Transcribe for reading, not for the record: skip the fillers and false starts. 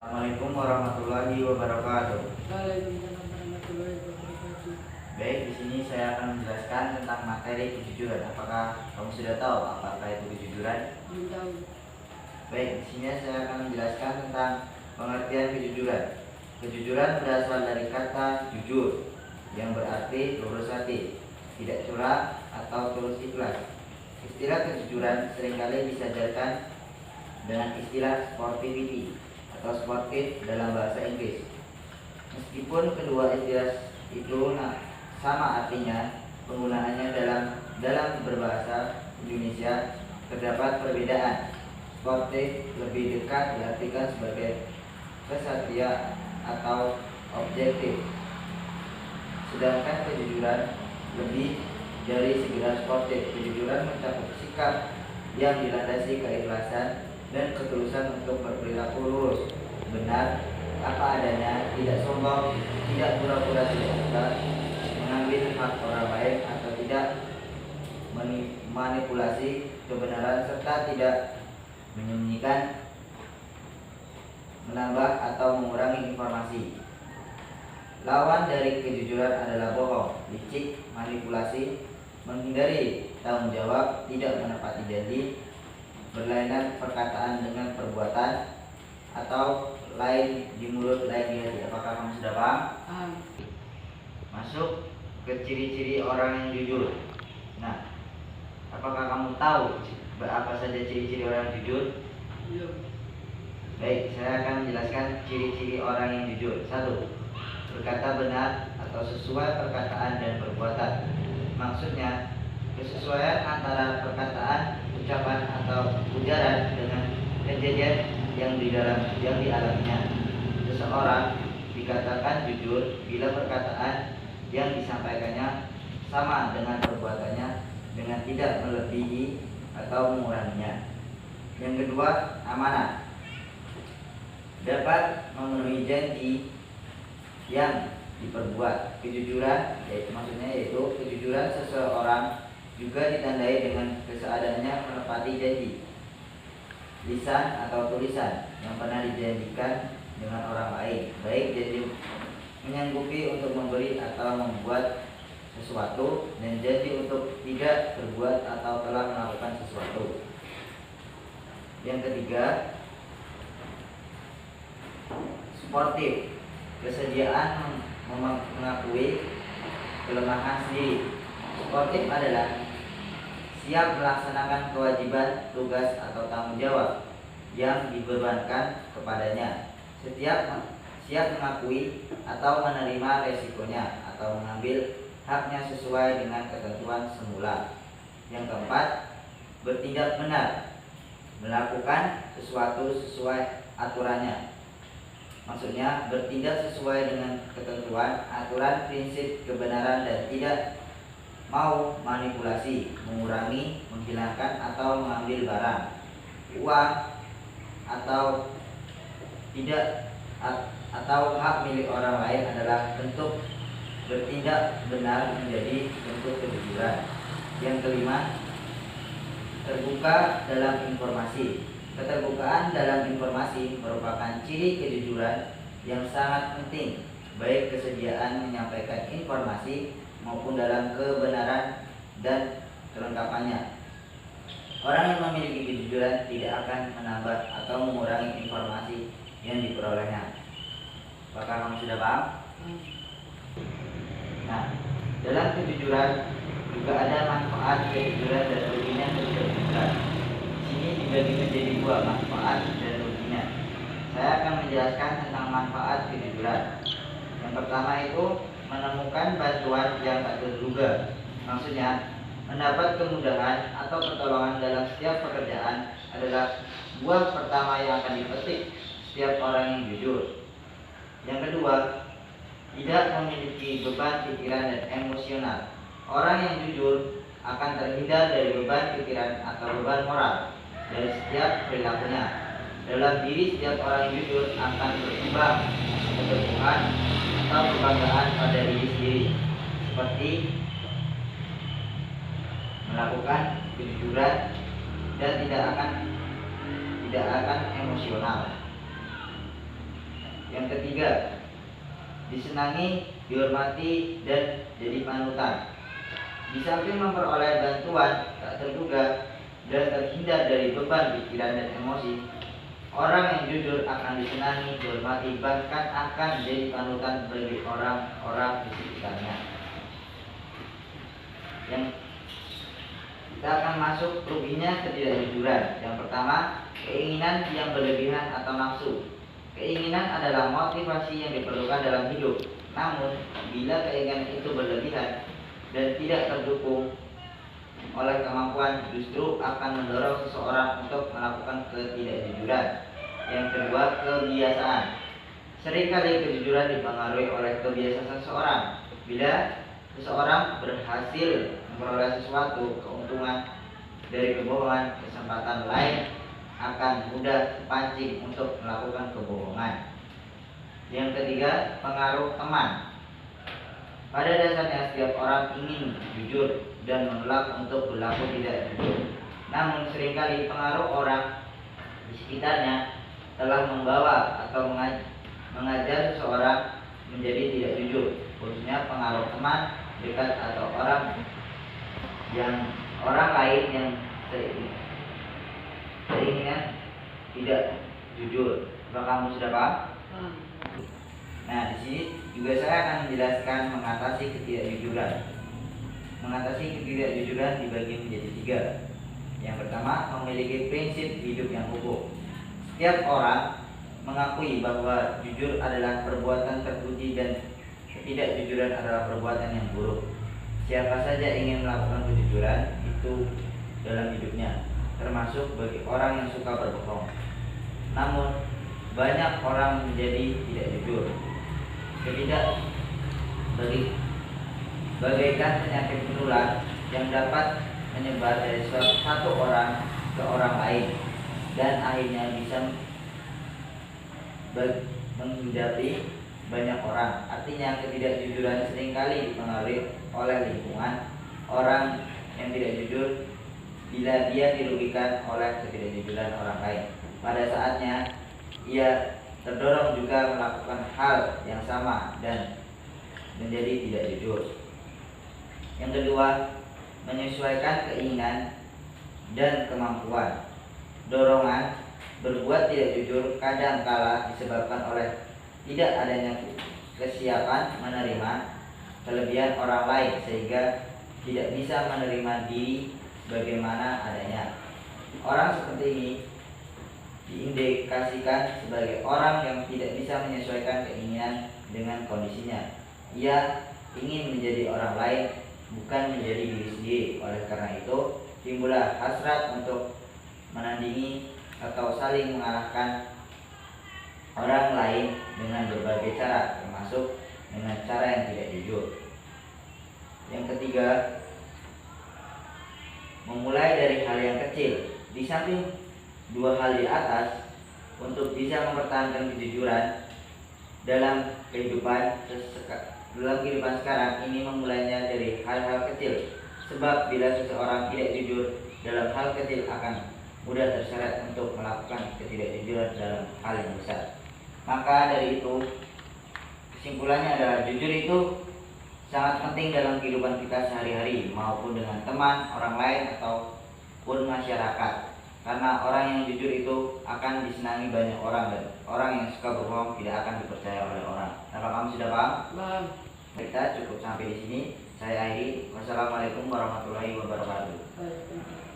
Assalamualaikum warahmatullahi wabarakatuh. Waalaikumsalam warahmatullahi wabarakatuh. Baik, di sini saya akan menjelaskan tentang materi kejujuran. Apakah kamu sudah tahu apakah itu kejujuran? Belum tahu. Baik, di sini saya akan menjelaskan tentang pengertian kejujuran. Kejujuran berasal dari kata jujur, yang berarti lurus hati, tidak curang atau tulus ikhlas. Istilah kejujuran seringkali disajarkan dengan istilah sportivity atau sportif dalam bahasa Inggris. Meskipun kedua istilah itu sama artinya, penggunaannya dalam berbahasa Indonesia terdapat perbedaan. Sportif lebih dekat diartikan sebagai kesatria atau objektif, sedangkan kejujuran lebih dari sekedar sportif. Kejujuran mencakup sikap yang dilandasi keikhlasan dan ketulusan untuk berperilaku lurus, benar, apa adanya, tidak sombong, tidak pura-pura tidak suka, mengambil hak orang lain atau tidak manipulasi kebenaran, serta tidak menyembunyikan, menambah atau mengurangi informasi. Lawan dari kejujuran adalah bohong, licik, manipulasi, menghindari tanggung jawab, tidak menepati janji, berlainan perkataan dengan perbuatan, atau lain di mulut lain di hati. Apakah kamu sudah paham? Masuk ke ciri-ciri orang yang jujur. Nah, apakah kamu tahu apa saja ciri-ciri orang yang jujur? Belum. Baik, saya akan menjelaskan ciri-ciri orang yang jujur. 1. Berkata benar atau sesuai perkataan dan perbuatan. Maksudnya, kesesuaian antara perkataan, ucapan atau ujaran dengan kejadian yang dialaminya. Seseorang dikatakan jujur bila perkataan yang disampaikannya sama dengan perbuatannya, dengan tidak melebihi atau menguranginya. Yang kedua, amanah. Dapat memenuhi janji yang diperbuat. Kejujuran yaitu kejujuran seseorang juga ditandai dengan keseadaannya menepati janji, lisan atau tulisan, yang pernah dijanjikan dengan orang lain, baik janji menyanggupi untuk memberi atau membuat sesuatu, dan janji untuk tidak berbuat atau telah melakukan sesuatu. Yang ketiga, sportif. Kesediaan mengakui kelemahan sendiri. Sportif adalah siap melaksanakan kewajiban, tugas, atau tanggung jawab yang dibebankan kepadanya. Siap mengakui atau menerima resikonya atau mengambil haknya sesuai dengan ketentuan semula. Yang keempat, bertindak benar. Melakukan sesuatu sesuai aturannya. Maksudnya bertindak sesuai dengan ketentuan, aturan, prinsip kebenaran, dan tidak mau manipulasi, mengurangi, menghilangkan, atau mengambil barang, uang, atau tidak atau hak milik orang lain adalah bentuk bertindak benar, menjadi bentuk kejujuran. Yang kelima, terbuka dalam informasi. Keterbukaan dalam informasi merupakan ciri kejujuran yang sangat penting, baik kesediaan menyampaikan informasi maupun dalam kebenaran dan kelengkapannya. Orang yang memiliki kejujuran tidak akan menambah atau mengurangi informasi yang diperolehnya. Apakah kamu sudah paham? Nah, dalam kejujuran juga ada manfaat kejujuran dan ruginya kejujuran. Ini dibagi menjadi dua, manfaat dan ruginya. Saya akan menjelaskan tentang manfaat kejujuran. Yang pertama itu menemukan bantuan yang tak terduga. Maksudnya, mendapat kemudahan atau pertolongan dalam setiap pekerjaan adalah buah pertama yang akan dipetik setiap orang yang jujur. Yang kedua, tidak memiliki beban pikiran dan emosional. Orang yang jujur akan terhindar dari beban pikiran atau beban moral dari setiap perilakunya. Dalam diri setiap orang jujur akan berkembang keteguhan atau kebanggaan pada diri sendiri, seperti melakukan kejujuran dan tidak akan emosional. Yang ketiga, disenangi, dihormati, dan jadi panutan. Di samping memperoleh bantuan tak terduga dan terhindar dari beban pikiran dan emosi, orang yang jujur akan disenangi, dihormati, bahkan akan jadi panutan bagi orang-orang di sekitarnya. Yang kita akan masuk ruginya ketidakjujuran. Yang pertama, keinginan yang berlebihan atau nafsu. Keinginan adalah motivasi yang diperlukan dalam hidup. Namun, bila keinginan itu berlebihan dan tidak terdukung oleh kemampuan, justru akan mendorong seseorang untuk melakukan ketidakjujuran. Yang kedua, kebiasaan. Seringkali kejujuran dipengaruhi oleh kebiasaan seseorang. Bila seseorang berhasil memperoleh sesuatu keuntungan dari kebohongan, kesempatan lain akan mudah terpancing untuk melakukan kebohongan. Yang ketiga, pengaruh teman. Pada dasarnya setiap orang ingin jujur dan menolak untuk berlaku tidak jujur. Namun seringkali pengaruh orang di sekitarnya telah membawa atau mengajar seseorang menjadi tidak jujur, khususnya pengaruh teman dekat atau orang lain yang keinginan tidak jujur. Apakah kamu sudah paham? Nah, di sini juga saya akan menjelaskan mengatasi ketidakjujuran. Mengatasi ketidakjujuran dibagi menjadi 3. Yang pertama, memiliki prinsip hidup yang utuh. Setiap orang mengakui bahwa jujur adalah perbuatan terpuji dan ketidakjujuran adalah perbuatan yang buruk. Siapa saja ingin melakukan kejujuran itu dalam hidupnya, termasuk bagi orang yang suka berbohong. Namun, banyak orang menjadi tidak jujur. Bagaikan penyakit menular yang dapat menyebar dari satu orang ke orang lain dan akhirnya bisa menghadapi banyak orang. Artinya ketidakjujuran seringkali dipengaruhi oleh lingkungan. Orang yang tidak jujur bila dia dirugikan oleh ketidakjujuran orang lain, pada saatnya ia terdorong juga melakukan hal yang sama dan menjadi tidak jujur. Yang kedua, menyesuaikan keinginan dan kemampuan. Dorongan berbuat tidak jujur kadangkala disebabkan oleh tidak adanya kesiapan menerima kelebihan orang lain sehingga tidak bisa menerima diri bagaimana adanya. Orang seperti ini diindikasikan sebagai orang yang tidak bisa menyesuaikan keinginan dengan kondisinya. Ia ingin menjadi orang lain, bukan menjadi diri sendiri. Oleh karena itu, timbullah hasrat untuk menandingi atau saling mengalahkan orang lain dengan berbagai cara, termasuk dengan cara yang tidak jujur. Yang ketiga, memulai dari hal yang kecil. Di samping 2 hal di atas, untuk bisa mempertahankan kejujuran dalam kehidupan sekarang ini, memulainya dari hal-hal kecil. Sebab bila seseorang tidak jujur dalam hal kecil akan mudah terseret untuk melakukan ketidakjujuran dalam hal yang besar. Maka dari itu, kesimpulannya adalah jujur itu sangat penting dalam kehidupan kita sehari-hari, maupun dengan teman, orang lain, ataupun masyarakat. Karena orang yang jujur itu akan disenangi banyak orang, dan orang yang suka berbohong tidak akan dipercaya oleh orang. Apakah kamu sudah paham? Paham. Kita cukup sampai di sini. Saya akhiri. Wassalamualaikum warahmatullahi wabarakatuh. Baik.